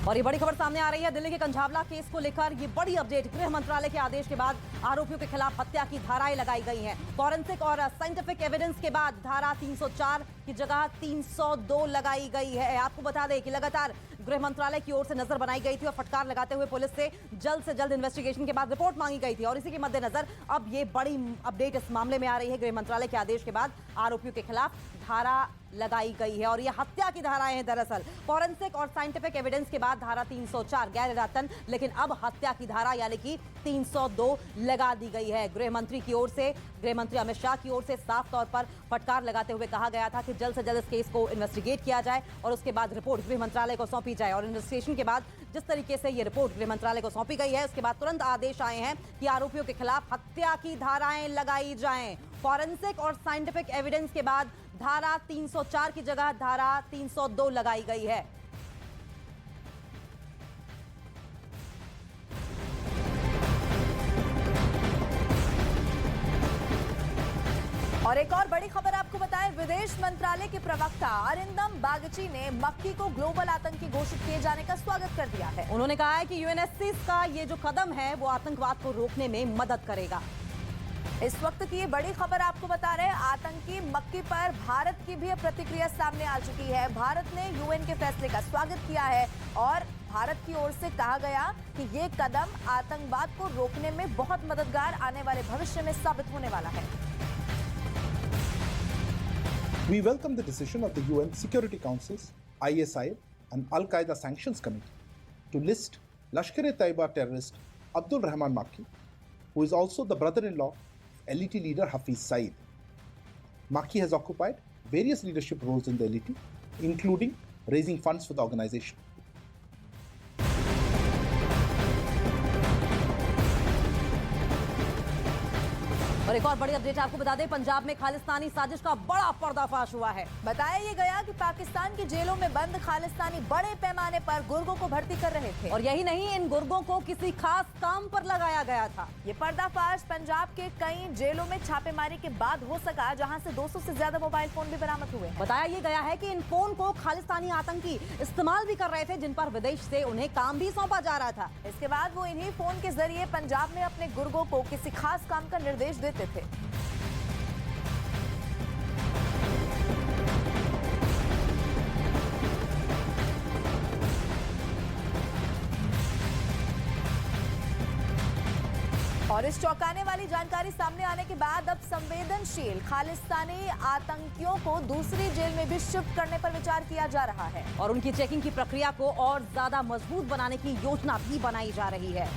और ये बड़ी खबर सामने आ रही है दिल्ली के कंझावला केस को लेकर। ये बड़ी अपडेट, गृह मंत्रालय के आदेश के बाद आरोपियों के खिलाफ हत्या की धाराएं लगाई गई हैं। फॉरेंसिक और साइंटिफिक एविडेंस के बाद धारा 304 की जगह 302 लगाई गई है। आपको बता दें कि लगातार गृह मंत्रालय की ओर से नजर बनाई गई थी और फटकार लगाते हुए पुलिस से जल्द इन्वेस्टिगेशन के बाद रिपोर्ट मांगी गई थी। और इसी के मद्देनजर अब ये बड़ी अपडेट इस मामले में आ रही है। गृह मंत्रालय के आदेश के बाद आरोपियों के खिलाफ धारा लगाई गई है और ये हत्या की धाराएं हैं। दरअसल फॉरेंसिक और साइंटिफिक एविडेंस के बाद धारा 304 गैर इरादतन, लेकिन अब हत्या की धारा यानी कि 302 लगा दी गई है। गृह मंत्री की ओर से, गृह मंत्री अमित शाह की ओर से साफ तौर पर फटकार लगाते हुए कहा गया था कि जल्द से जल्द इस केस को इन्वेस्टिगेट किया जाए और उसके बाद रिपोर्ट गृह मंत्रालय को सौंपी जाए। और इन्वेस्टिगेशन के बाद जिस तरीके से ये रिपोर्ट गृह मंत्रालय को सौंपी गई है, उसके बाद तुरंत आदेश आए हैं कि आरोपियों के खिलाफ हत्या की धाराएं लगाई जाएं। फॉरेंसिक और साइंटिफिक एविडेंस के बाद धारा 304 की जगह धारा 302 लगाई गई है। और एक और बड़ी खबर आपको बताएं, विदेश मंत्रालय के प्रवक्ता अरिंदम बागची ने मक्की को ग्लोबल आतंकी घोषित किए जाने का स्वागत कर दिया है। उन्होंने कहा है कि यूएनएससी का ये जो कदम है वो आतंकवाद को रोकने में मदद करेगा। इस वक्त की ये बड़ी खबर आपको बता रहे हैं, आतंकी मक्की पर भारत की भी प्रतिक्रिया सामने आ चुकी है। भारत ने यूएन के फैसले का स्वागत किया है और भारत की ओर से कहा गया कि ये कदम आतंकवाद को रोकने में बहुत मददगार आने वाले भविष्य में साबित होने वाला है। We welcome the decision of the UN Security Council's ISI and Al-Qaeda Sanctions Committee to list Lashkar-e-Taiba terrorist Abdul Rahman Makki, who is also the brother-in-law of LET leader Hafiz Saeed. Makki has occupied various leadership roles in the LET, including raising funds for the organization. और एक और बड़ी update आपको बता दें, पंजाब में खालिस्तानी साजिश का बड़ा पर्दाफाश हुआ है। बताया ये गया कि पाकिस्तान की जेलों में बंद खालिस्तानी बड़े पैमाने पर गुर्गों को भर्ती कर रहे थे और यही नहीं, इन गुर्गों को किसी खास काम पर लगाया गया था। ये पर्दाफाश पंजाब के कई जेलों में छापेमारी के बाद हो सका, जहां से 200 से ज्यादा मोबाइल फोन भी बरामद हुए। बताया ये गया है कि इन फोन को खालिस्तानी आतंकी इस्तेमाल भी कर रहे थे, जिन पर विदेश से उन्हें काम भी सौंपा जा रहा था। इसके बाद वो इन्हीं फोन के जरिए पंजाब में अपने गुर्गों को किसी खास काम का निर्देश देते थे। और इस चौंकाने वाली जानकारी सामने आने के बाद अब संवेदनशील खालिस्तानी आतंकियों को दूसरी जेल में भी शिफ्ट करने पर विचार किया जा रहा है और उनकी चेकिंग की प्रक्रिया को और ज्यादा मजबूत बनाने की योजना भी बनाई जा रही है।